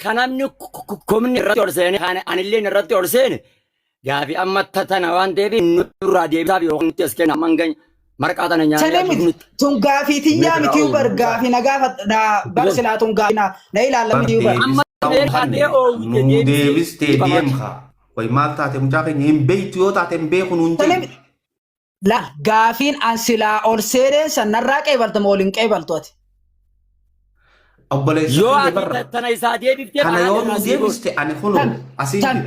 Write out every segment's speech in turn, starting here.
kanamni komni irratti orsene kan illee irratti orsene gaafi amma tatana waan deebi nurraa deebisaa yookaan nuti as kenna mangan marqaatana nyaanni tun gaafi tiyyaa miti ubar gaafi na gaafa bar silaa tun gaafi na ilaalla miti ubar amma deebis deem kha way maal taate mucaa keenya hin beeytu yoo taate hin beeku nuun jedhu la gaafiin an silaa orseen sanarraa qeebalta moolin qeebaltu ati obboleessa yoo keenya barra ati tana isaa deebiftee kana yoo nu deebiste ani kun asii jira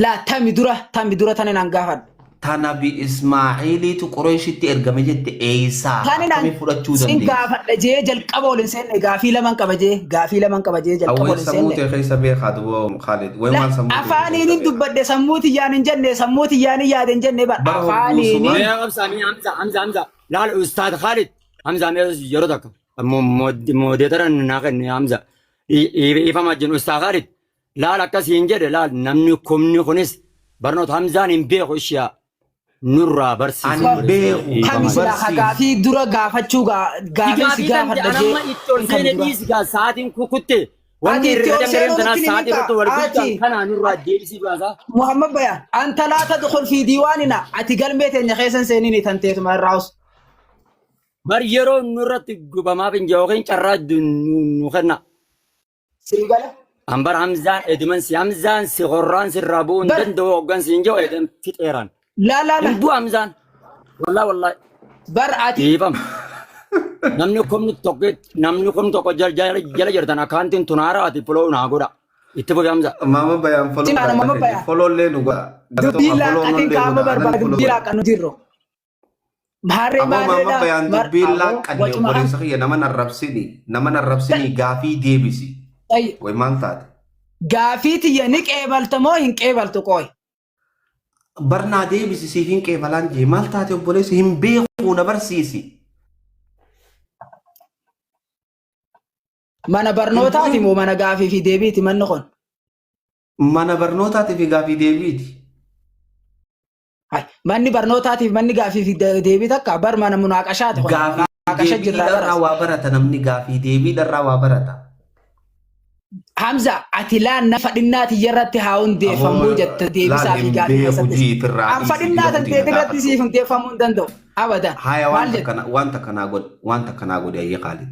la tami dura tanin an gaafadha tanabi Ismaa'iiliitu Qureeshitti ergame jette eeysaa akkami fudhachuu sin dandeenya gaafadha jee jalqaba olin seenne gaafii laman qaba jee jalqaba olin sammuu seenne ta'e keessa beekaa duwwaa Khaalid way maal sammuu afaaniin hin dubbadde sammuuti yaan hin jenne sammuuti yaan hin yaade hin jenne bar afaaniin يا أمسامي حمزة لا الأستاذ خالد حمزة يردك موديتر ناقن يا حمزة يفهم الجن أستاذ خالد لا لا كسين جد لا نمني كمني خنس برنوت حمزة نبيه أشياء نورا برسي أنا بيه Kamisila gaafii dura gaafachuu gaafii si gaafadha أنا ما يتورسين ديس قا ساعتين كوكتة واني أتي الرجال تورسين مريم تنا وقتني ساعتين منك. كتو ورقتان أتي. كنا نورا ديسي بازا Muhammad Bayan anta laa tadkhul fi diiwaanina ati galmee teenya keessan seenini tanteetu marraus بر يرو نورا تجوبا ما بين جوكين شراد نخنا sigala أمبر حمزان إدمن سي حمزان سي غران سي رابون بر. دن دو أوغان سينجو إدم فيت إيران la نبو حمزان والله bar ati يفهم namni komni tokko jala jirtan akkaantiin tunaara ati foloo naagoodha itti fufi hamza Mama Bayan Simana, Mama Bayan. follow lee nu godha dubbii laaqatiin qaama barbaadu dubbii laaqanu jirro maarree Ammoo Mama maarreedha Bayan dubbii laaqanne obboleessa kiyya nama narrabsini gaafii deebisi way maal taate gaafii tiyya ni qeebalta moo hin qeebaltu qooy barnaa deebisi siif hin qeebalaan jee maal taate obboleessi hin beekuu na barsiisi mana barnootaati moo mana gaafii fi deebiiti manni kun mana barnootaatiif gaafii deebiiti Hai, manni barnootaatiif manni gaafii fi deebii takka bar mana munaaqashaati kun gaafii munaaqasha jirraa deebiidharraa baras waa barata namni gaafii deebiidharraa waa barata Hamza ati laan na fadhinnaati irratti haa hundeeffamuu jette deebisaa fi gaafii keessatti an fadhinnaatan ta'e irratti siif hundeeffamuu hin danda'u abadan haya maal jette wanta kanaa godhe ayyee qaali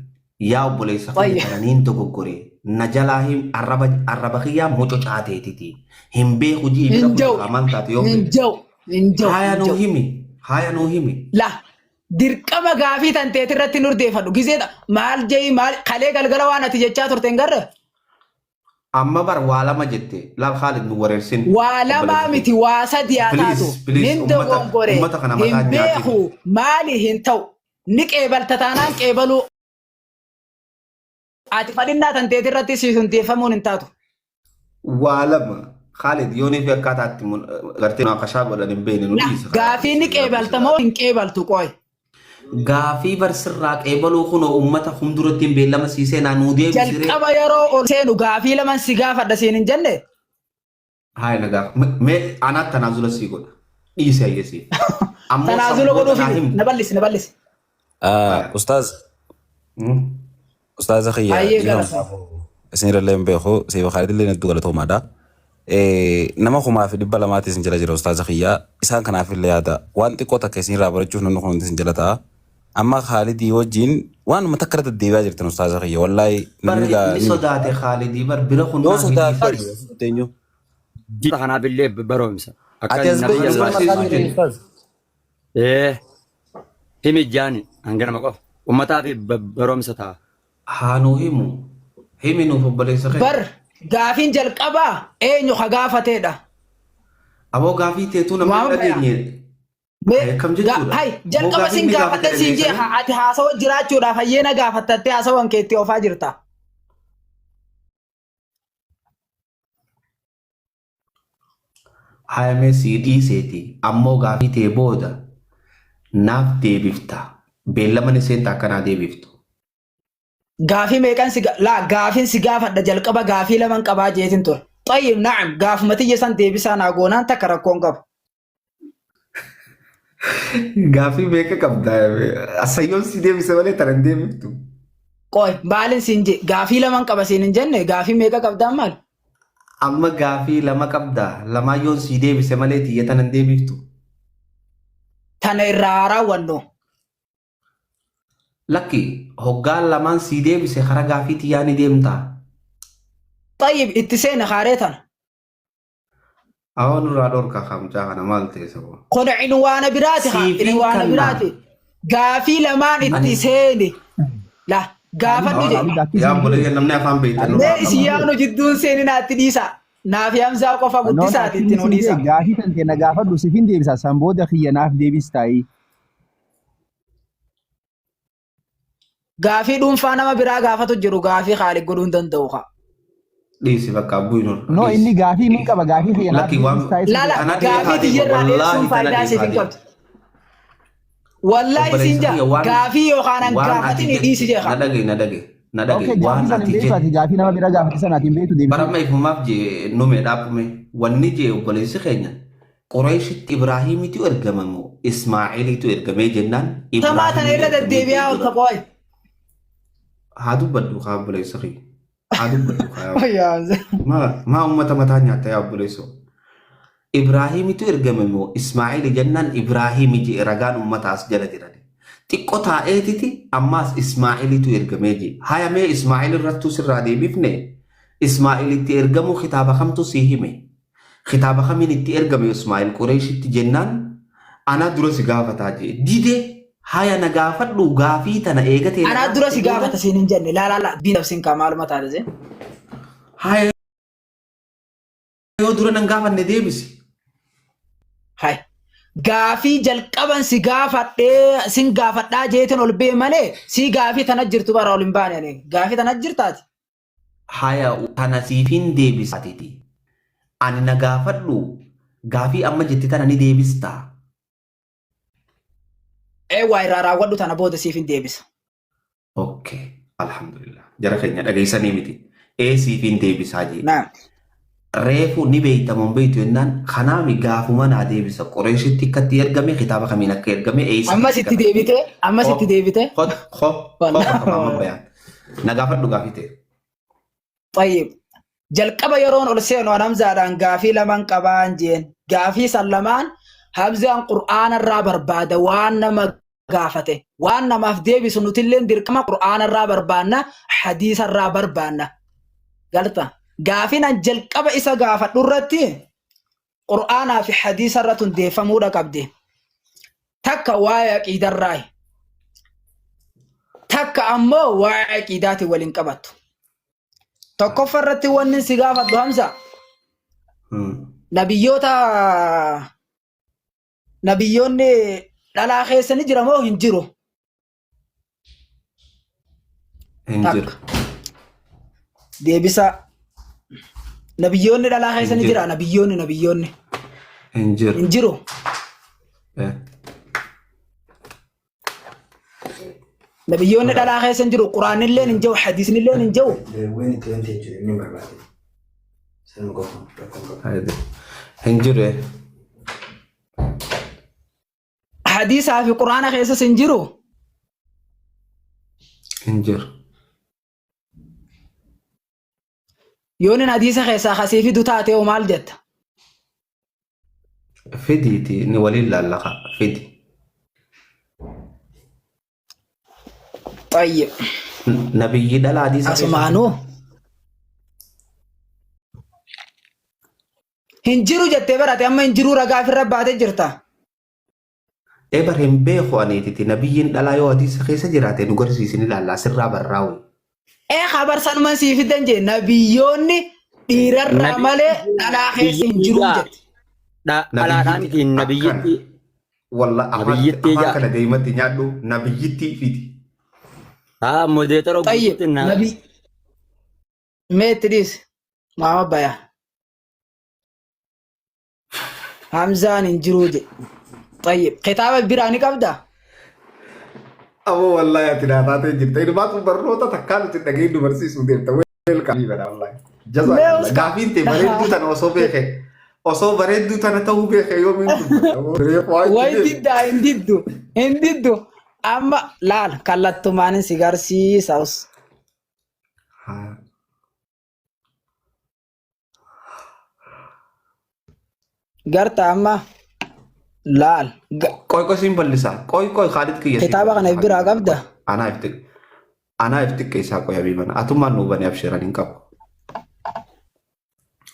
yaa obboleessa Wayya. kiyya kananiin dogoggore na jalaa hin arraba kiyyaa muco caateetiti hin beeku jii bira hin jau maal taate yoo hin jau hin jau haya nuu himi la dirqama gaafii tan ta'e irratti nurdeeffadhu gizeedha maal jei maal kalee galgala waan ati jechaa turte hin garre amma bar waa lama jette laal Khaalid nu wareersin waa lamaa miti waa sadii haa taatu Please, nin ummata- dogongore ummata kana mataa hin nyaatini. beeku maali hin ta'u ni qeebalta taanaan qeebaluu ati fadhinnaa tan ta'e irratti siif hundeeffamuun hin taatu waa lama Khaalid yoonii fi akkaataatti gartee naqashaa godhan hin beekne nu dhiisa gaafii ni qeebalta moo hin qeebaltu qooy gaafii barsirraa qeebaluu kun ummata humduratti hin beellama siisee naa nuu deebisire jalqaba yeroo ol seenu gaafii laman si gaafadha siin hin jenne haay na gaaf mee anaat tanaazula sii godha dhiise ayyesii tanaazula godhuufi na ballisi Ustaz Zakhiya, Ayyee galata. isin irra leen beeku siif Khaalid illee nettu galatoomaadha. Nama kumaa fi dhibba lamaatti isin jala jira Ustaz Zakhiya isaan kanaaf illee yaada waan xiqqoo takka isin irraa barachuuf namni kun isin jala ta'a. Amma Khaalidii wajjin waan mata akkana deddeebi'aa jirtan Ustaz Zakhiya wallaahi barri ni sodaate Khaalidii bar bira kun yoo maa sodaatan hidhiifadhu. teenyu. diba kanaaf illee baroomsa Ati as nabiyya beektu sallallahu Ustaz. maqaan jiru Ustaz. himi jaani hangana qofa ummataa fi baroomsa ta'a haa nuu himi nuuf obboleessa kee bar gaafiin jalqabaa eenyu ka gaafateedha aboo gaafii teetuu namni Waan dhageenye Kam jechuudha? Hai, jalqaba sin gaafatte siin jee ati haasawa jiraachuudhaaf hayyeena gaafattattee haasawan keetti ofaa jirta. Hayamee sii dhiiseeti ammoo gaafii tee booda naaf deebifta beellaman iseen akkanaa deebiftu. Gaafii meeqan si gaafiin si gaafadha jalqaba gaafii laman qabaa jeetin ture. Tayyib na'am gaafumati jesan deebisaa naa goonaan takka rakkoon qabu. Gaafii meeqa qabda? Asayyoon si deebise malee tanan deebiftu. Qoy maalin siin je gaafii lamaan qaba siin hin jenne gaafii meeqa qabdaan maal? Amma gaafii lama qabda. Lamaayyoon sii deebise malee xiyyatan hin deebiftu. Tana irraa raawwannu. Lakki hoggaan lamaan sii deebise karaa gaafii xiyyaa ni deemtaa. Tayyib itti seena haaree tana. Awwan irraa dhorka kamchaa kana maal ta'e sababa? Kun cinwaana biraati haa cinwaana biraati. Gaafii lamaan itti seeni. La gaafadhu jedhe. Yaa mulee namni afaan beektan. Mee isi yaanu jidduun seeni naatti dhiisa. Naaf Hamzaa qofa guddisaati ittiin hodiisa. Gaafii kan kenna gaafadhu sifin deebisa san booda kiyya naaf deebistaayi. Gaafii dhuunfaa nama biraa gaafatu jiru gaafii Khaalid godhuu hin danda'u haa. Dhiisi bakka abbuun ol. No inni gaafii min qaba gaafii kiyya naaf deebistaayi. Lala gaafii tiyyarraa dheessuun faayidaa siif hin qabdu. Wallahi sinja gaafii yookaan an gaafatini dhiisi jeeqa. Na dhage waan ati jedhu gaafii nama biraa gaafate sanaatiin beektu deebisu. Barama ifumaaf je nume dhaabume wanni je obboleessi keenya Qureeshitti Ibraahimitu ergamamu Ismaa'eelitu ergamee jennaan. Tamaa tana irra deddeebi'aa ol qabooy. Haa dubbadhu haa obboleessa keenya. Haa dubbadhu haa. Maa uummata mataa nyaatta yaa obboleessoo. Ibraahimitu ergamamu Ismaa'eeli jennaan Ibraahimi je ragaan uummataas jala jiran. Xiqqoo taa'eetiti ammaas Ismaa'eelitu ergamee je. Hayamee Ismaa'eel irrattuu sirraa deebifne Ismaa'eelitti ergamu kitaaba kamtu sii hime. Kitaaba kamiin itti ergame Ismaa'eel Qureeshitti jennaan ana dura si gaafataa je. Dide haya na gaafadhu gaafii tana eegatee. Ana dura si gaafata siin hin jenne laalala biinabsiin kaa maaluma taatese. Haya yoo dura nan gaafanne deebisi. Hai. Gaafii jalqaban si gaafadhee sin gaafadhaa jeetin ol bee malee si gaafii tana jirtu bara ol hin baane gaafii tana jirtaati. Haya tana siifin deebisaatiti. Ani na gaafadhu gaafii amma jetti tana ni deebistaa. Waa irraa raawwadhu tana booda siifin deebisa. Okay, alhamdulillah. Jara keenya dhageessanii miti. Siifin deebisaa jee. Naam. Reefu ni beeytamuun beeytu jennaan kanaami gaafuma naa deebisa Qureeshitti akkatti ergame kitaaba kamiin akka ergame eessa. Ammas itti deebite ammas itti deebite. Na gaafadhu gaafii ta'e. Tayyib jalqaba yeroon ol seenu Hamzaadhaan gaafii lamaan qabaan jeen gaafii san lamaan Hamzaan Qur'aana irraa barbaada waan nama gaafate waan namaaf deebisu nutilleen dirqama Qur'aana irraa barbaanna hadiisa irraa barbaanna galta. Gaafiin an jalqaba isa gaafadhu irratti Qur'aanaa fi hadiisa irratti hundeeffamuudha qabdi. Takka waa'ee aqiidarraa takka ammoo waa'ee aqiidaatiin waliin qabattu. Tokkoffaa irratti wanni si gaafadhu Hamza. Nabiyyoonni dhalaa keessa ni jira moo hin jiru? Hin jiru. Deebisa. Nabiyyoonni dhalaa keessa ni jira nabiyyoonni. Hin jiru. Hin jiru. Nabiyyoonni dhalaa keessa hin jiru Quraanillee hin jiru hadiisnillee hin jiru. Hin jiru. Hadiisaa fi Quraana keessas hin jiru. Hin jiru. Yoonin hadiisa keessaa kasii fidu taatee oo maal jetta? Fidiiti ni waliin laallaqa fidi. Tayyib. Nabiyyi dhala hadiisa keessaa. Asumaanuu. Hin jiru jettee barate amma hin jiru ragaa ofirra baatee jirta. Ebar hin beeku aneetiti nabiyyiin dhalaa yoo hadiisa keessa jiraate nu garsiisni laallaa sirraa barraa'u. Khabar sanuman sii fidan jee nabiyyoonni dhiirarraa malee dhalaa keessa hin jiru jette. Dhalaadhaan miti nabiyyitti. Walla afaan kana deematti nyaadhu nabiyyitti fidi. Haa modeetara guutti nabi. Meetti dhiis maama bayaa. Hamzaan hin jiru jee. طيب كتابة براني كبدا أبو والله يا تنافات جدا إنه ما تبرروتا تكالو تدقين نمرسيس ودير تويل كاميبا والله جزاك الله قافين تبريدو تانا وصو بيخي وصو بريدو تانا تو بيخي يوم واي ديدو انديدو أما لا كالاتو ماني سيغار سي ساوس ها قرت أما لال كوي سيمبل لسا كوي خالد كي كتابة أنا يبرا قبضة أنا افتك كيسا كوي حبيبنا أتوما نوبني أبشراني نكاب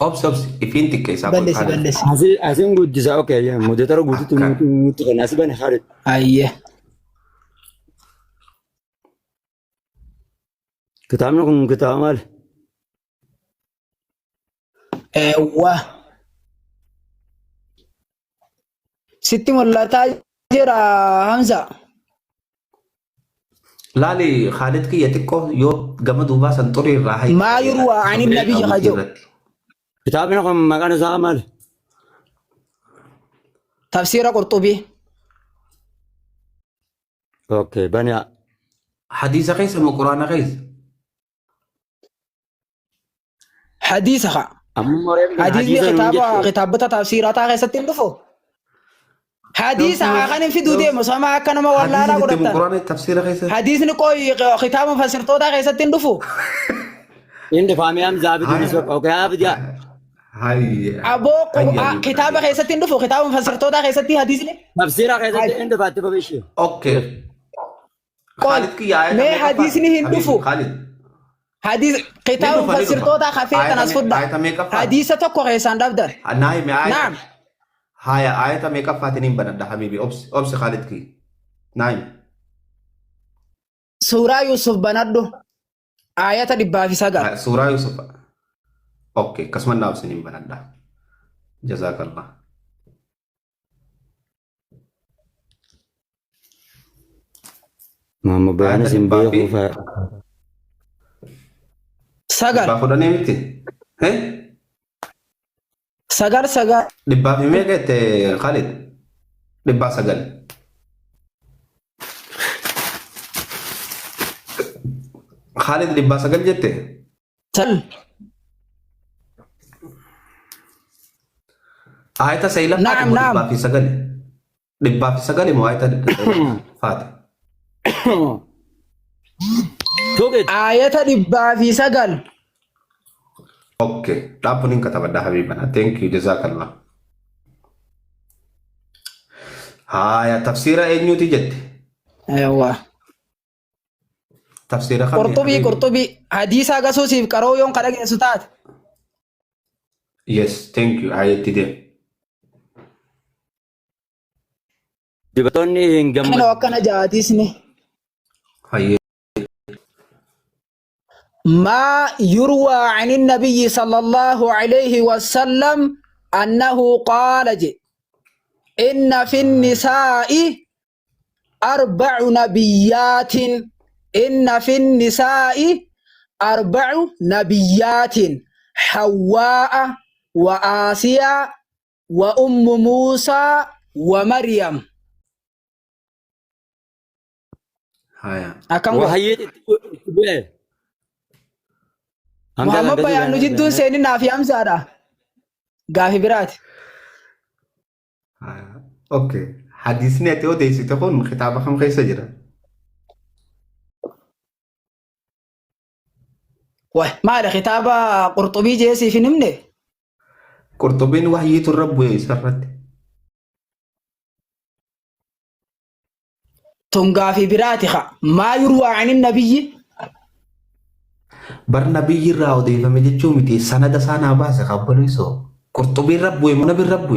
أوبس إفينتك كيسا كوي بلسي خالد بلسي Asin guddisa okay ya modetara guututu nuti kan asban Khalid. أيه Kitabna kun kitab mal. أيوة ستي ولا تاجر همزة لالي خالد كي يتكو يو جمع دوبا سنتوري راهي ما يروى عن النبي خجو Kitabna kun magana sa mal. تفسير قرطبي Okay bani حديث قيس قرآن قيس حديثها amma حديث كتابة تفسيراتها غير ستين دفو حديثها خانم في دودي مسامع كان ما ولا لا حديث قرطة قرآن تفسير قيس حديث نكوي ختام مفسرتو دا غير ستين دفو inde fami am zabidi nisba okay abja. هاي أبو كتابة غير ستين دفو ختام مفسرتو دا غير ستين حديث لي Tafsira kaisa inde batte babishi. اوكي خالد كي آية ما حديث ني هندفو خالد حديث كتاب مفسرتو دا خفيف تناسفد حديث تكو غير ساندبدر نايم آية نعم هاي آية ميكا فاتنين بندا حبيبي أوبس خالد كي نايم سورة يوسف بندو آية دبا في سجل سورة يوسف اوكي كسمنا ناوسنين بندا جزاك الله Mama bayana simbe kufa. سجل بافودا نيمتي هي سجل دبا في ميجت خالد دبا سجل خالد دبا سجل جت تل آية سيلا نعم، نعم. دبا في سجل دبا في سجل مو آية فاتح Toget آية دبا في سجل اوكي لابنين كتب ده حبيبنا ثانك يو جزاك الله هاي تفسير اي تجد أيوة تفسير خمي قرطبي حديث أجاسو سيف كارو يوم كذا ستات يس ثانك يو هاي تدي dibatonni أنا hingamma. وكنا جاتيسني هاي ما يروى عن النبي صلى الله عليه وسلم أنه قال إن في النساء أربع نبيات إن في النساء أربع نبيات حواء وآسيا وأم موسى ومريم هاي أكم Wahayyet ittibe. محمد بيان جدون سيننا في أمزارة قافي برات اوكي حديثنا تيو ديسي تكون خطابة خم خيسة جرا ما له خطابة قرطبي جيسي في نمنه قرطبين وحية الرب ويسرت تنقى في براتها ما يروى عن النبي بر نبي راو دي فمجتشو متي سند سانا باسي خبلو يسو قرطبين رب ومنبي رب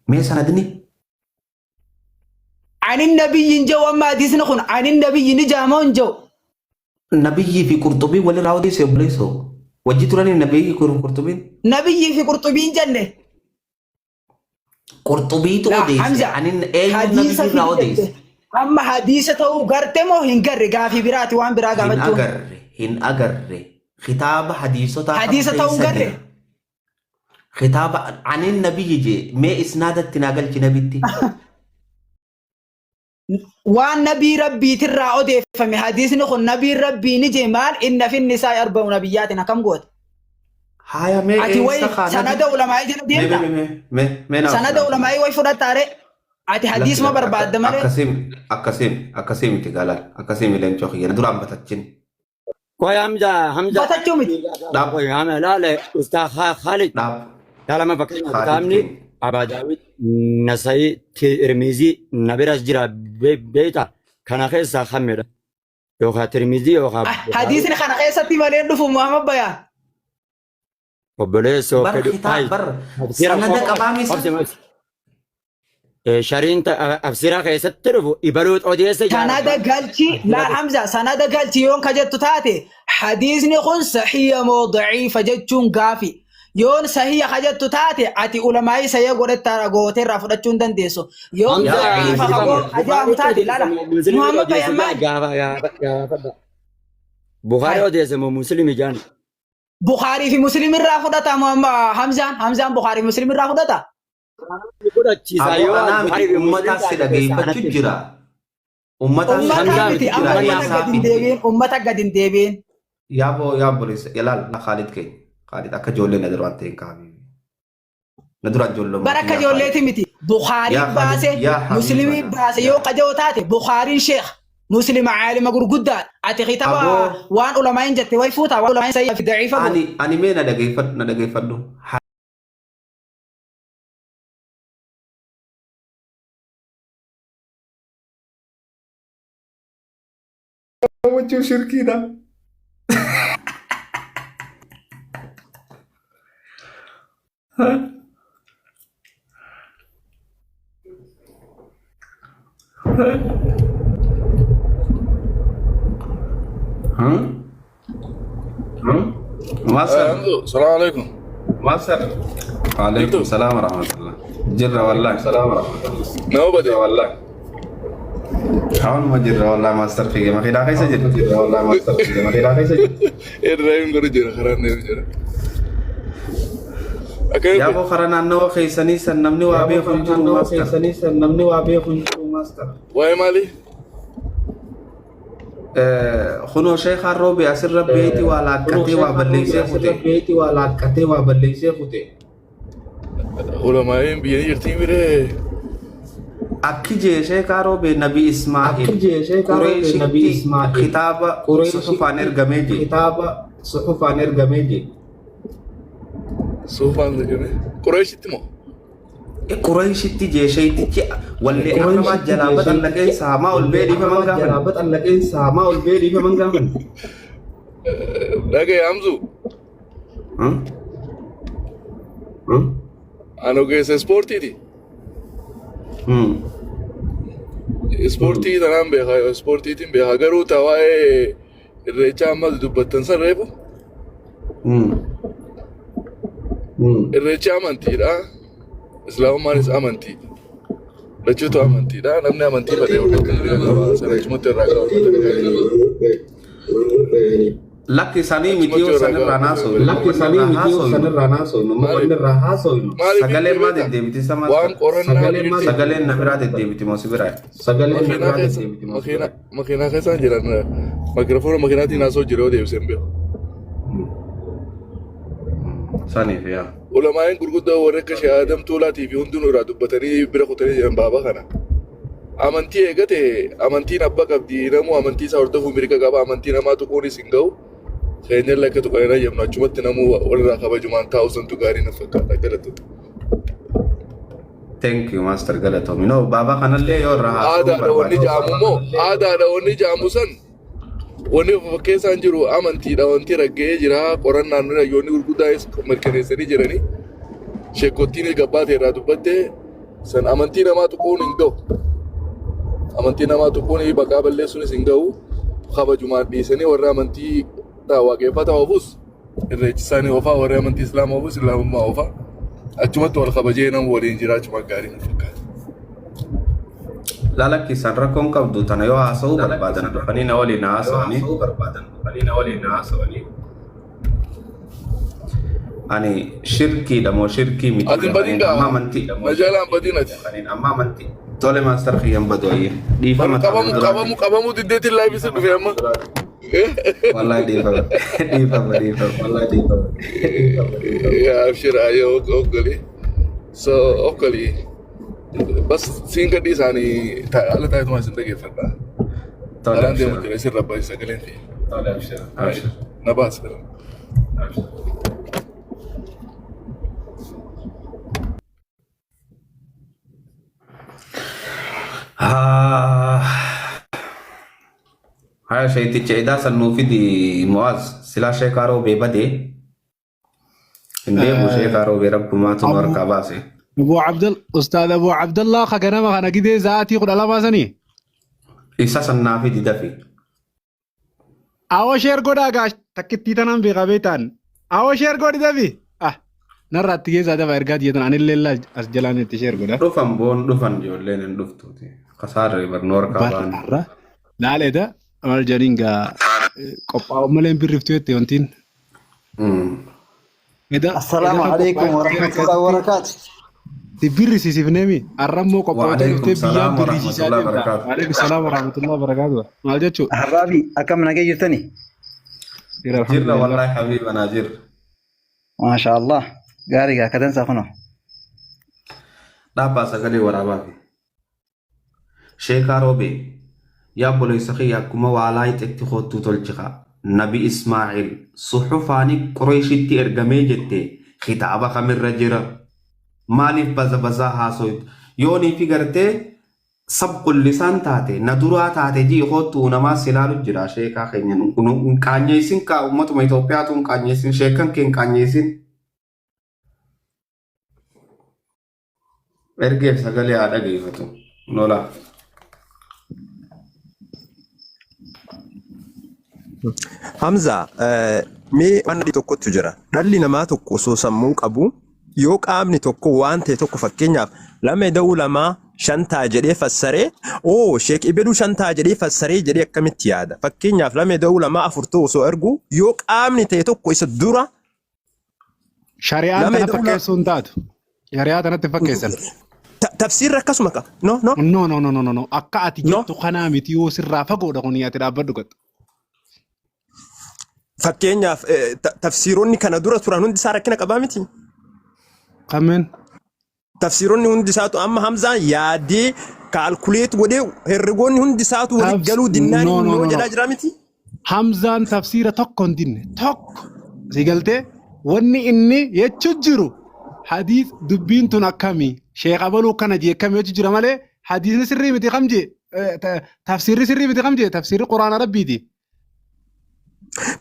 مي سندني عن النبي جو أما ديسنخون عن النبي نجامون جو نبي في قرطبي ولا راو دي سيبليسو وجيت راني نبي قرطبين نبي في قرطبي جنة قرطبي تو لا ديس حمزة عن اي حديثة نبي راو ديس في أما حديثة وقرتمو هنقر قافي براتي وان براغا مجو هن أجر خطاب حديثة وقر خطاب عن النبي يجي ما إسناد التناقل جنبتي وان نبي ربي ترى أودي فمي حديث نخون نبي ربي نجي مال إن في النساء أربع نبياتنا كم قوت هاي ما أتي وي سند علماء جل ديمنا سند علماء وي فرد تاري أتي حديث ما برباد دمالي أكاسيم تقالال أكاسيم لين شوخي أنا درام بتتشين كوي حمزة باتشومت كوي لا لا أستاذ خالد dhaab لا لا ما فكرت خالد تامني كين أبا داود نسائي ترمذي نبرس جرا بيتا كان خيسا خمرة يوخا ترمذي يوخا حديثني خانا خيستي مالين دفو محمد بيان وبليس bar kitaab bar sanada qabaamisa شارين أفسيرا خيسة ترفو إبلوت أوديس سنادا قالتي لا حمزة سنادا قالتي يون كجت تاتي حديثني خن صحيح مو ضعيف جتشون قافي يون صحيح خجت تاتي أتي علماء سيقول التراغوتي رافضتشون دنديسو يون ضعيف خبو أجا متاتي لا لا محمد بيان بخاري أوديس مو مسلم جاني بخاري في مسلم رافضتا حمزة بخاري مسلم رافضتا aboo anaamiti ummataas si dhageeffachuu jira ummata gad hin deebiin yaaboo ilaal Khalid kee Khalid akka ijoollee na duraan ta'e kaabii na duraan ijoollee bara akka ijoolleeti miti Bukhaarii baase muslimii baase yoo qajoo taate Bukhaariin sheekh muslima caalima gurguddaa ati kitaba waan ulamaa'in jette way fuuta waan ulamaa'in sayyi fi daciifa ani mee na dhageeffadhu Muncul syirki dah. Masar. Assalamualaikum. Masar. Waalaikumsalam warahmatullah. Jirra wallah. Salam warahmatullah. Kenapa dia? Wallah. Kawan mau jirra wallah master fikir makin dah kaisa jirra wallah master fikir makin dah kaisa. Driving guru jirra kharan dia jirra. Ya bo kharan anno kaisani namni wabe khunjuru master. Kaisani namni wabe khunjuru master. Wai mali? خنو شيخ الروبي أسر بيتي ولا كتي وبليسي خوتي بيتي ولا كتي وبليسي خوتي علماء بيني يرتين بره أكيد شيخ الروبي نبي إسماعيل قريش نبي إسماعيل كتاب صحف أنير جميجي كتاب صحف أنير جميجي صحف أنير جميجي قريش تمو قريش تيجي شيء تيجي واللي أقرب جلابت اللقين سامع والبيلي فمن قام جلابت اللقين سامع والبيلي فمن قام لقي أمزو أنا قيس سبورتي دي سبورتي تنام بيها سبورتي تيم بيها قرو تواي الرجال ما دبتن سرّيبو الرجال ما نتيرا إسلام مارس أمانتي لجوتو أمانتي لا نمني أمانتي بدي أقول لك سنة متى راجع لكن سني ميتيو سنة راناسو لكن سني ميتيو سنة راناسو نمبر راناسو سجلة ما تدي بتي سما سجلة نبرة تدي بتي ما سبرة سجلة نبرة تدي بتي ما سبرة مكينا كيسان جيران ميكروفون مكينا تي ناسو جيرو ديو سيمبيو سني فيها علماء غرغدا ورك شهادم تولا تي في هندن ورادو بتري برخوتري جنب بابا خنا امانتي اگته امانتي نبا قبدي نمو امانتي سورتو امريكا غبا امانتي نما تو كوني سينغو خينل لك تو كاينا يمنا چمت نمو ولا خبا جمان 1000 تو غاري نفكا غلط ثانك يو ماستر غلطو منو بابا خنا لي يور رها آدا وني جاموسن وني فكيسان جرو امانتي دا ونتي رگه جرا قران نانو يوني غرغدا مركنيسني جراني شيكوتيني غبات رادو بده سن امانتي نما تو كون انغو امانتي نما تو كون بقا بلله سن سينغو خبا جمعه ديسني ورا امانتي تا واقع فتا وبوس الرجساني وفا ورا امانتي اسلام وبوس اسلام ما وفا اچمت ول خبا جينا ولين جراج ما غاري نفكا لا لا كيسان ركون كبدو تنيو اسو بربادن فني نولي ناسوني أني شركي دمو شركي ميتي أما منتي مجالا بدينتي أما منتي تولي ما استرخي يم بدوي دي فما كابامو تديت اللايف يسد في أما والله دي فما والله دي فما يا أبشر أيوه أوكلي أوكلي بس سين كديس أني على تايت ما سنتجي فردا. أنا عندي ممكن يصير ربع يسجلين فيه. طالع ابشر ابشر نباس كده هاي شيء تجي سنو في دي مواز سلا شيء كارو بيبدي إندي أبو شيء كارو بيرب ما تنور كاباسي ابو استاذ ابو عبد الله خكنا ما انا كده ذاتي قد الله ما سني إسا سننا في دي دفي او شير غدا غاش تكتي تنام بغبيتان او شير غدا دبي نرات كده زاد بارغاد يتن ان الله اسجلان تشير غدا دفن بون دفن جولين دفتوتي خسار برنور كابان لا لا ده أمال جارينغا قبّا ملين بريفتوتي أنتين السلام عليكم ورحمة الله وبركاته. تبرسي سيفنامي الرمو قبّا وعليكم السلام ورحمة الله وبركاته. وعليكم السلام ورحمة الله وبركاته. ما جاتشو حبابي أكم نجي تاني. جرنا والله حبيبنا جر. ما شاء الله. قاريها كذا سافنو. لا باس كذي ورا بابي. شيخ روبي. يا بولي سخي كما والاي تكتخوت تولجخا نبي اسماعيل صحفاني قريشتي ارغمي جتي خطابه خمر رجرا مالف بزبزا هاسويت يوني فيغرتي سبق اللسان تاتي ندرا تاتي جي خوتو نما سلالو جرا شيخا خينن كانيسين كا امه ما ايثيوبيا كانيسين شيخان كين كانيسين ارغي سغلي ادغي فتو نولا Hamza, mee wanti tokkotu jira. Dhalli namaa tokko osoo sammuu qabu yoo qaamni tokko waan ta'e tokko fakkeenyaaf lama da'uu lamaa shantaa jedhee fassaree sheek ibeduu shantaa jedhee fassaree jedhee akkamitti yaada. Fakkeenyaaf lama da'uu lamaa afur ta'u osoo ergu yoo qaamni ta'e tokko isa dura. Shari'aan kana fakkeessuun taatu. Shari'aa kanatti fakkeessan. Tafsiirri akkasuma qaba. No. Akka ati jettu kanaa miti yoo sirraa fagoodha kun yaati dhaabbadhu qabda. Fakkeenyaaf tafsiironni kana dura turan hundi isaa rakkina qabaa miti. Kameen. Tafsiironni hundi isaatu amma Hamzaan yaadee kaalkuleet godhee herregoonni hundi isaatu waliin galuu dinnaanii yoo jedhaa jira miti. Hamzaan tafsiira tokko hin dinne tokko si galtee wanni inni jechuu jiru hadiis dubbiin tun akkamii sheekh abaluu kana jee akkamii jechuu jira malee hadiisni sirrii miti kam jee tafsiirri sirrii miti kam jee tafsiirri quraana rabbiiti.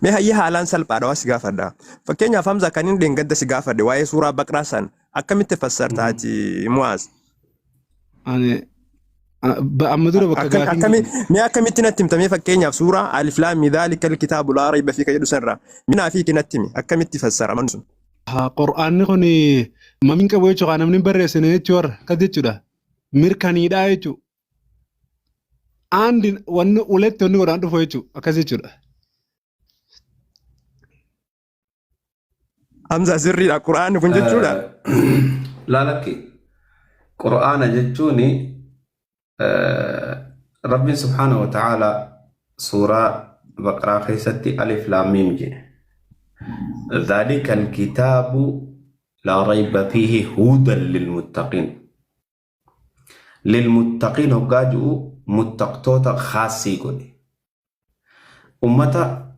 Mee hayyee haalaan salphaadha waa si gaafadha. Fakkeenyaaf Hamza kan inni dheengadda si gaafadhe waa'ee suuraa Baqraa san akkamitti fassartaati Mu'aaz? Amma dura bakka gaafii. Mee akkamitti natti himtamee fakkeenyaaf suuraa Alif Laam Miim dhaalikal kitaabu laa rayba fiihi jedhu sanirraa minaa fi kinatti himi akkamitti fassaraman sun? Qur'aanni kun mamiin qabu jechuudha namni barreessine jechuudha akkas jechuudha mirkaniidhaa jechuudha. Aandi wanni uletti wanni godhaan dhufu jechuudha akkas jechuudha. Hamza sirriidha Qur'aanni kun jechuudha. Laalakki Qur'aana jechuun Rabbiin subhaanahu wa ta'ala suuraa Baqraa keessatti Alif Laam Miim jedhe. ذلك الكتاب لا ريب فيه هدى للمتقين وقاجوا متقطوتا خاصي قولي أمتا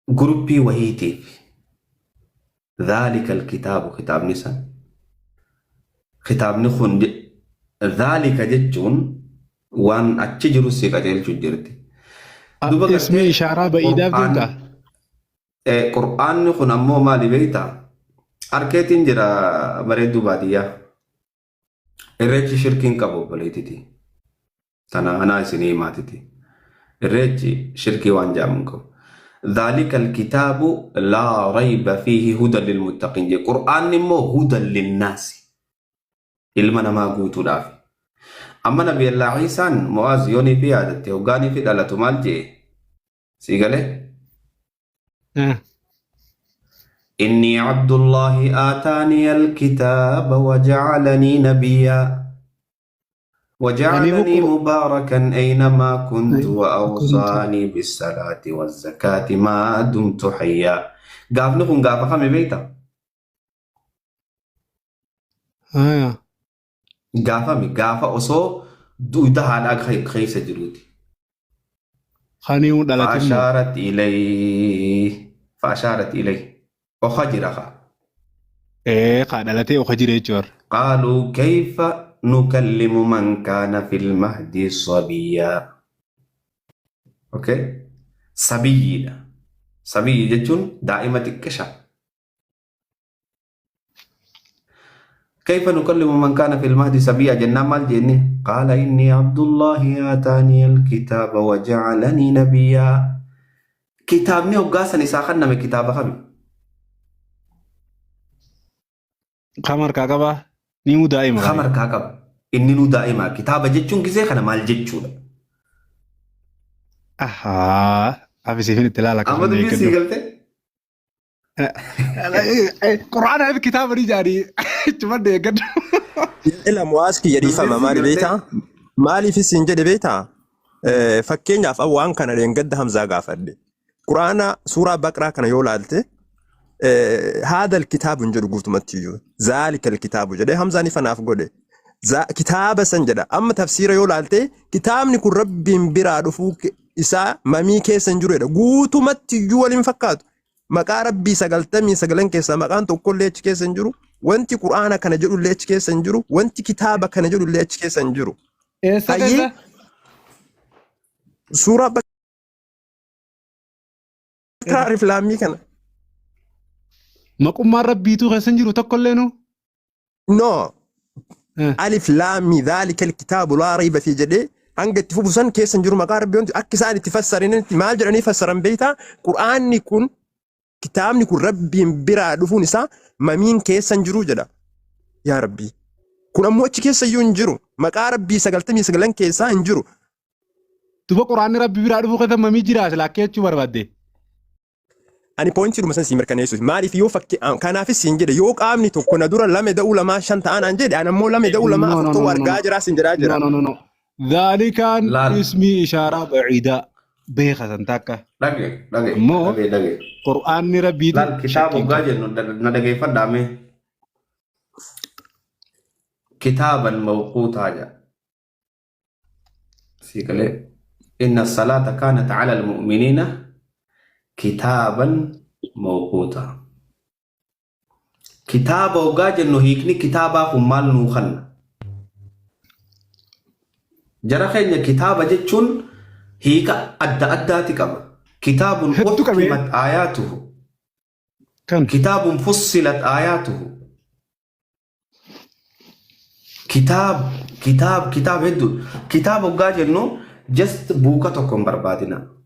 جروبي وهيتي ذلك الكتاب كتاب نسان كتاب نخون ذلك جتون وان اتجروا سيقاتيل جرتي اسمي إشارة بإيداب دونتا قرآن نخون أمو مالي بيتا أركيتين جرا مريدو بادية الرجي شركين كابو بليتي تنا أنا سني ماتتي الرجي شركي وانجامكم ذلك الكتاب لا ريب فيه هدى للمتقين قرآن نمو هدى للناس ilma namaa guutuu dhaafi. Amma nabi Allah Isaan Mu'aaz yoonii fi yaadatte hoggaanii fi dhalatu maal jee? Sii galee? إني عبد الله آتاني الكتاب وجعلني نبيا وجعلني مباركا أينما كنت وأوصاني بالصلاة والزكاة ما دمت حيا. قاف نكون قاف خمي بيتا. Gaafa osoo duudaa haadhaa keessa jiruuti. خانيو دلتمو فأشارت إليه وخجرها. إيه قادلتي وخجري جور قالوا كيف نكلم من كان في المهد صبيا. أوكي صبي جتون دائمة الكشف. كيف نكلم من كان في المهد صبيا جنة مال جنة. قال إني عبد الله آتاني الكتاب وجعلني نبيا. كتابني وقاسني ساخنا من كتاب خمي خمر كاكبا نيمو دائما خمر كاكب إني نو دائما كتاب جتون كيسي خنا مال جتون. أها أبي سيفين التلالة أما دبي سيقلت قرآن هذا كتاب رجالي تمنى يقدر إلا مواسكي يريفا مالي بيتا مالي في سنجد بيتا فكين في أوان كان ينقد همزة غافر قرآن سورة بقرة كان يولالته هذا الكتاب نجد قلت متيو ذلك الكتاب جدي همزة نفناف قولي كتاب سنجد أما تفسير يولالته كتاب نكون ربي براد فوق إسا مامي كيسن جرو قلت متيو والمفكات مقا ربي سقلتمي سقلن كيسا مقان تقول ليش كيسن جرو وانتي قرآن كان جرو ليش كيسن جرو وانتي كتاب كان جرو ليش كيسن جرو إيه سورة بقرة عارف لامي كان مقوم مرة بيتو خسنجرو تقول لينو نو ألف لام ذلك الكتاب لا ريب في جدي أنك تفوسن كيسن جرو مقارب بيون أكسان تفسرين أنت ما جرني فسرن بيتا قرآن يكون كتاب يكون ربي برا دفون سا مامين كيسن جرو جدا يا ربي كنا موتش كيسن ينجرو مقارب بي سقلتمي سقلن كيسا انجرو تبقى قرآن ربي برا دفو خذا مامي جراس لكن شو بربادي أنا بوينتي مثلا سيمر كان يسوي ما أعرف يو فك كان في سنجد يوك آمني تو كنا دورا لم يدأول ما شنت أنا أنجد أنا مو لم يدأول ما أفتو ورجاج راس إنجراجرا نو ذلك كان اسمي إشارة بعيدة بيخة تنتاكا مو قرآن ربي لا كتاب وجاج ندعي فدامه كتابا موقوتا جا سيكله إن الصلاة كانت على المؤمنين كتابا موقوتا. كتاب وجاج إنه هيكني كتابا هم نوخن جرى خير كتابا جتشون هيك أدى تكبر كتاب حكمت آياته كتاب فصلت آياته كتاب هدو كتاب وجاج إنه جست بوكا تكون بربادنا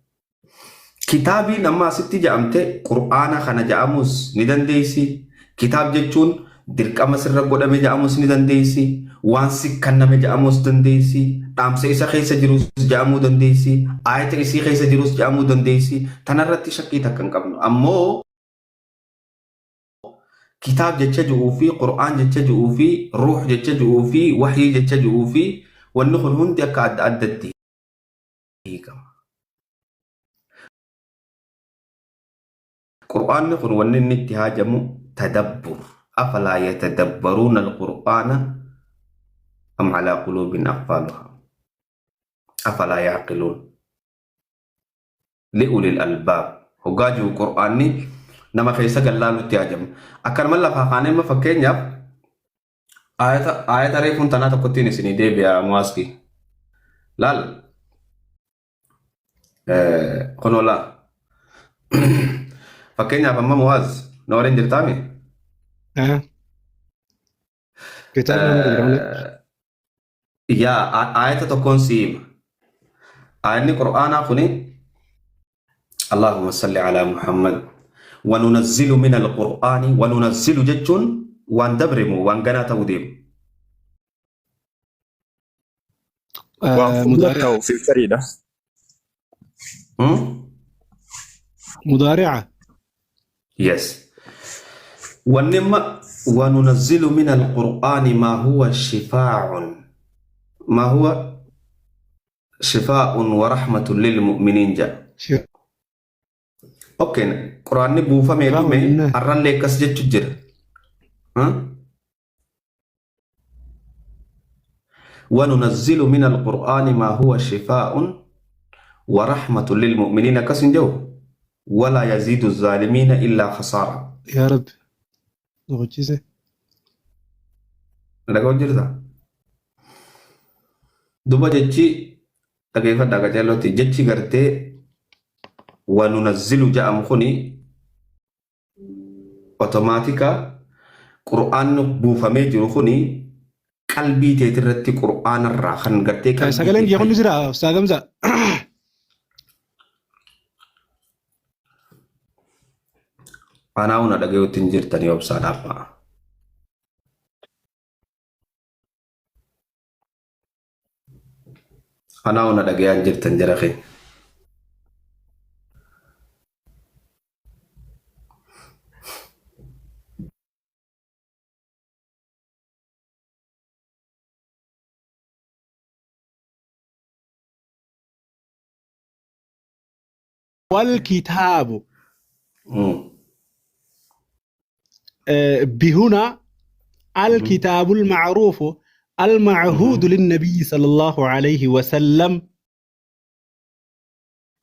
كتابي نما ستي جامته قرآن خنا جاموس ندنديسي كتاب جتشون درك أمسر رقودا مجاموس ندنديسي وانسي كنا مجاموس دنديسي تامسي إسا خيسا جروس جامو دنديسي آيات إسي خيسا جروس جامو دنديسي تنرتي شكي تكن قبل أمو كتاب جتشجعو في قرآن جتشجعو في روح جتشجعو في وحي جتشجعو في والنخل هندي أكاد أددي قرآن نقول ونن اتهاجمو تدبر أفلا يتدبرون القرآن أم على قلوب أقفالها أفلا يعقلون لأولي الألباب هجاجو القرآن نما خيسا قلالو اتهاجم أكرم الله فاقاني ما فكين ياب آية ريفون تناتا قطيني سني دي بيا مواسكي لال قنو لا فكين ياب أما مواز نورين جرتامي يا آية تكون سيب آية قرآن أخوني اللهم صل على محمد وننزل من القرآن وننزل ججون واندبرمو وانقنا توديم مضارعة في الفريدة مضارعة يس ونما وننزل من القرآن ما هو شفاء ورحمة للمؤمنين جاء اوكي قرآن بوفا ميبي أران ليكس جت تجر وننزل من القرآن ما هو شفاء ورحمة للمؤمنين كسن جو ولا يزيد الظالمين إلا خسارة. يا رب نغجيزه لقد جرتا دوبا جتشي تكيف داكا جالوتي جتشي غرتي وننزل جاء مخوني اوتوماتيكا قرآن بوفامي جروخوني قلبي تيترتي قرآن الراخن غرتي قلبي سقلين يقول نزرع أستاذ حمزة أنا هنا دقيقة تنجر تاني وبساد أفا أنا هنا دقيقة تنجر تنجر أخي والكتاب بهنا الكتاب المعروف المعهود للنبي صلى الله عليه وسلم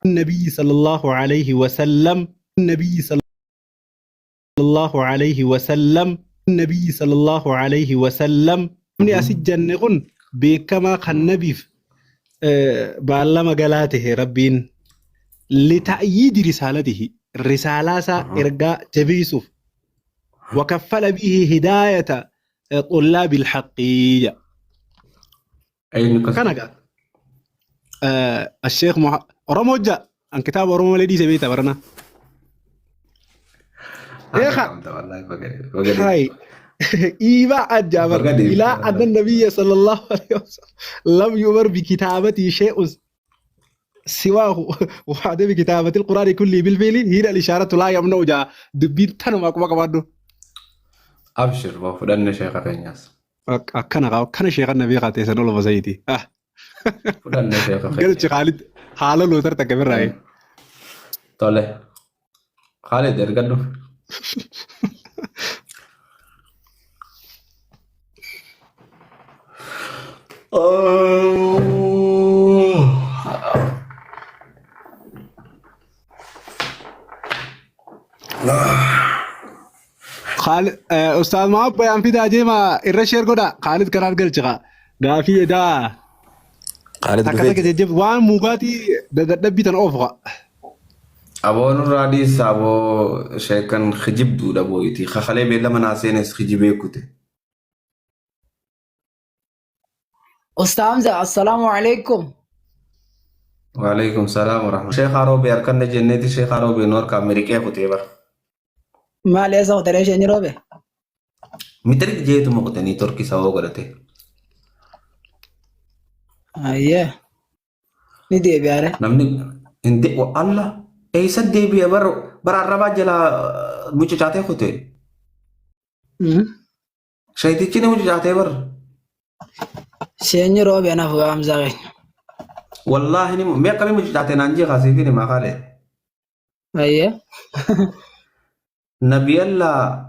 النبي صلى الله عليه وسلم النبي صلى الله عليه وسلم النبي صلى الله عليه وسلم من أسجن نقول بكما النبي بعلم قلاته ربين لتأييد رسالته الرسالة إرجاء جبيسوف وكفل به هداية طلاب الحقية كان قال الشيخ رموجة عن كتاب رمو الذي سبيته برنا هاي إيبا أجابر إلى أن النبي صلى الله عليه وسلم لم يمر بكتابة شيء سواه وحده بكتابة القرآن كله بالفعل هي الإشارة لا يمنع جاء دبين تنو ما أبشر بفضل شيخ الناس كان شيخ النبي قاتل سنول بزيدي فضل شيخ قلت خالد حاله لو ترتك بالرأي طلع خالد ارقدوا خالد أستاذ ما بيان في داجي ما الرشير كذا خالد كرار قلتها قافية دا خالد أكذا كتجيب وان موقاتي دبي تنوفق أبو نوراديس أبو شيكن خجيب دودا بويتي خخلي بيلا مناسينس خجيبه كته أستاذ حمزة السلام عليكم. وعليكم السلام ورحمة الله. شيخ عروبي أركان جنتي شيخ عروبي نور كأمريكا كتيبه ما ليس وتريش إني روبي مترك جيت مقتني تركي سوا قرته أيه ندي بياره نمني إندي والله أي سدي بيا بر الربع جلا مجھے چاہتے ہوتے شايدي كنا مجھے چاہتے بر شيني روبي أنا هو حمزة والله ني ما كمي مجھے چاہتے نانجي خاصي فيني ما خاله أيه نبي الله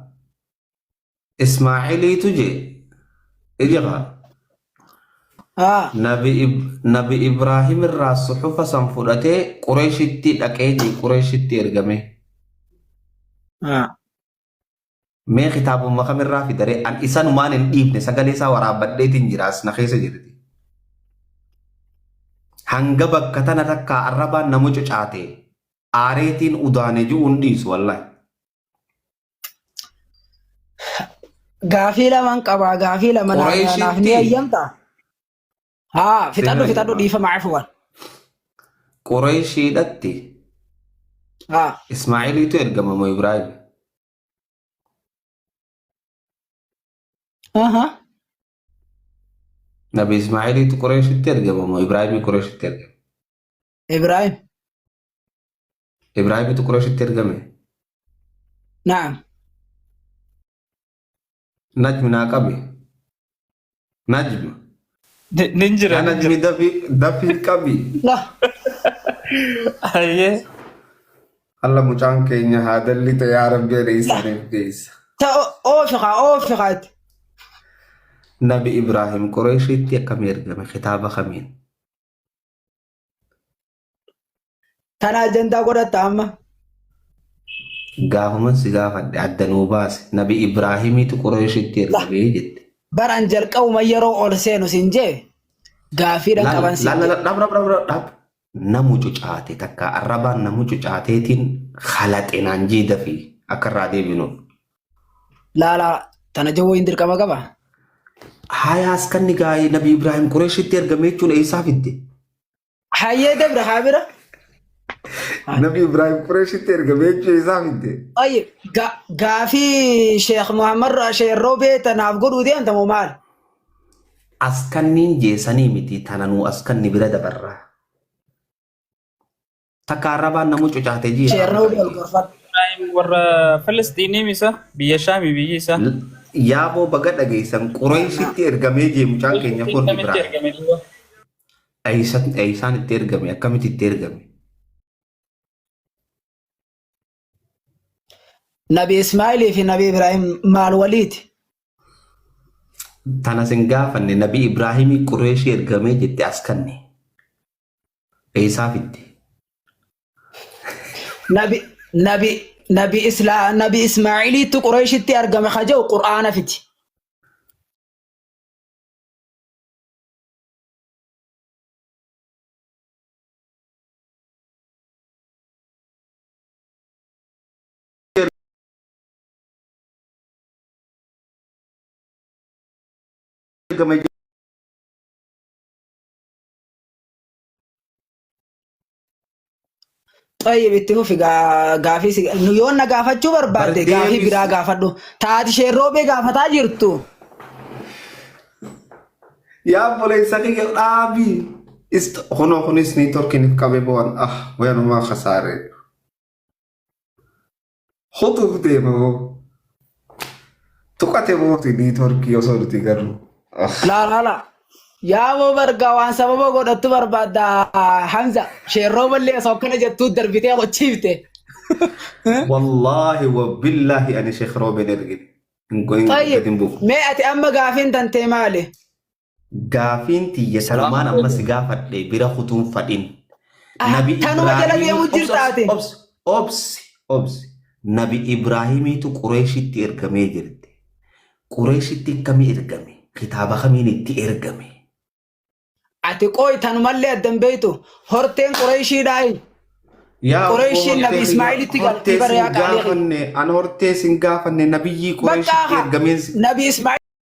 إسماعيلي تجي إجا نبي إبراهيم الراس صحفة سنفرته قريشتي لكيجي قريشتي إرجمه ما خطاب ما خمر رافي دري أن إنسان ما ننديب نسقالي سا ورابد دي تنجراس نخيس جردي هنجبك كتنا ركا عربا نموج چاته آريتين أدانه جو انديس والله غافيلا من قبا غافيلا من نافني أيامتا في تادو ديفا معفوا قريشي دتي إسماعيلي ترجم مو إبراهيم نبي إسماعيلي قريشي ترجم مو إبراهيم قريشي ترجم إبراهيم قريشي ترجمه نعم نجم ناقبي نجم ننجر نجم دفي كبي لا أيه الله مجان كينيا هذا اللي تيارب جريس ريس أوفقت نبي إبراهيم قريشي تيكم يرجم خطاب خمين Tana ajandaa godhatta amma. Gaafaman si gaafadhe adda nuu baase nabi Ibraahimiitu Qureeshitti ergamee jette. Baran jalqabuma yeroo ol seenu sin jee gaafiidhaan qaban sin jee. Dhab namu cucaate takka arrabaan namu cucaateetiin halaxinaan jiida fi akka irraa deebinu. Laala tana jawwoo hin dirqama qaba. Hayaas kan ni gaa'ee nabi Ibraahim Qureeshitti ergamee jechuun eessaa fidde? Hayyee dabra haabira. Nabi Ibraahim Qureeshitti ergamee jechuun eessaa fidde? Ayye gaafii Sheekh Muhammad Sheerroo beetanaaf godhuu deemtamu maal? Askanniin jeesanii miti tananuu askanni bira dabarraa. Takka arrabaan namu cucaate ji'a. Sheerroo golgorfadhu. Warra Falastiinii misa biyya Shaamii biyyi isaa. Yaaboo baga dhageessan Qureeshitti ergamee jee mucaan keenya kun Ibraahim. Eeysaan itti ergame akkamitti itti ergame? Nabi Ismaa'ilii fi Nabi Ibraahim maal waliiti? Tana sin gaafanne nabi Ibraahimii Qureeshii ergamee jette askanne. Eeysaa fitti? Nabi Ismaa'iliitu Qureeshitti argame haja'u Qur'aana fiti. طيب اتفقوا في غافي نيون نغافتشو برباد غافي برا غافدو تاتي شيرو بي غافتا جيرتو يا بولي ساكي ابي هونو خنيس ني تركين كابيبون وين ما خساره خطو ديمو توكاتي موتي ني تركي يوصلتي غرو لا يا مو برغا وان سبب غدت بربادا حمزه شيرو بلي سوكنا جتو دربيتي وتشيفته والله وبالله انا شيخ روبن ارغي طيب ما اتي اما غافين تنتي مالي غافين تي يسلمان اما سغافد بيرا خطون فدين نبي ابراهيم اوبس نبي ابراهيم تو قريشي تيرغمي جرت قريشي تكمي ارغمي كتابه خمين تي ارغمي اتقوي تنملي الدنبيتو هورتين قريشي داي يا قريشي نبي اسماعيل تيغال تيبر يا قالي انا هورتي سنغافن نبي قريشي ارغمي نبي اسماعيل